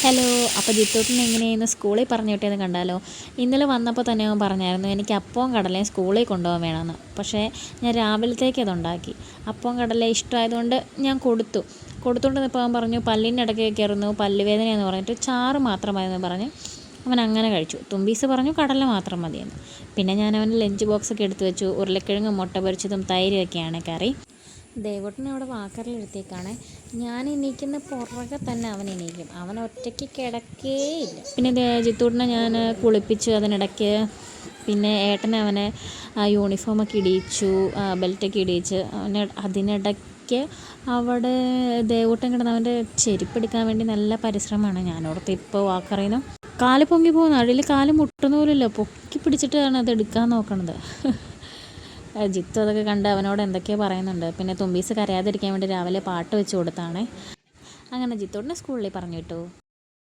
Hello. അപ്പോൾ ജിത്തൂട്ടിന് എങ്ങനെയായിരുന്നു സ്കൂളിൽ പറഞ്ഞു വിട്ടതെന്ന് കണ്ടാലോ. ഇന്നലെ വന്നപ്പോൾ തന്നെ അവൻ പറഞ്ഞായിരുന്നു എനിക്ക് അപ്പവും കടലയും സ്കൂളിൽ കൊണ്ടുപോകാൻ വേണമെന്ന്. പക്ഷേ ഞാൻ രാവിലത്തേക്ക് അതുണ്ടാക്കി. അപ്പവും കടലയും ഇഷ്ടമായതുകൊണ്ട് ഞാൻ കൊടുത്തുകൊണ്ടിരുന്നപ്പോൾ അവൻ പറഞ്ഞു പല്ലിൻ്റെ ഇടയ്ക്ക് കയറുന്നു, പല്ലുവേദനയെന്ന് പറഞ്ഞിട്ട് ചാറ് മാത്രം മതിയെന്ന് പറഞ്ഞ് അവൻ അങ്ങനെ കഴിച്ചു. തുമ്പീസ് പറഞ്ഞു കടല മാത്രം മതിയെന്ന്. പിന്നെ ഞാൻ അവന് ലഞ്ച് ബോക്സൊക്കെ എടുത്തു വെച്ചു. ഉരുളക്കിഴങ്ങും മുട്ട പൊരിച്ചതും തൈരൊക്കെയാണ് കറി. ദേവൂട്ടനെ അവിടെ വാക്കറിലെടുത്തേക്കാണ്. ഞാൻ എണീക്കുന്ന പുറകെ തന്നെ അവൻ എണീക്കും. അവൻ ഒറ്റയ്ക്ക് കിടക്കേയില്ല. പിന്നെ ജിത്തൂട്ടിനെ ഞാൻ കുളിപ്പിച്ചു അതിനിടയ്ക്ക്. പിന്നെ ഏട്ടനെ അവനെ യൂണിഫോമൊക്കെ ഇടിയിച്ചു, ബെൽറ്റൊക്കെ ഇടിയിച്ച് അതിനിടയ്ക്ക് അവിടെ ദേവൂട്ടൻ കിടന്ന് അവൻ്റെ ചെരുപ്പെടുക്കാൻ വേണ്ടി നല്ല പരിശ്രമമാണ്. ഞാനോർത്ത് ഇപ്പോൾ വാക്കറിയുന്നു കാല് പൊങ്ങി പോകുന്നു. അടിയിൽ കാല് മുട്ടുന്ന പോലുമില്ല, പൊക്കി പിടിച്ചിട്ടാണ് അത് എടുക്കാൻ നോക്കണത്. ജിത്തു അതൊക്കെ കണ്ട് അവനോട് എന്തൊക്കെയോ പറയുന്നുണ്ട്. പിന്നെ തുമ്പീസ് കരയാതിരിക്കാൻ വേണ്ടി രാവിലെ പാട്ട് വെച്ച് കൊടുത്താണ്. അങ്ങനെ ജിത്തോട്ടിനെ സ്കൂളിൽ പറഞ്ഞു വിട്ടു.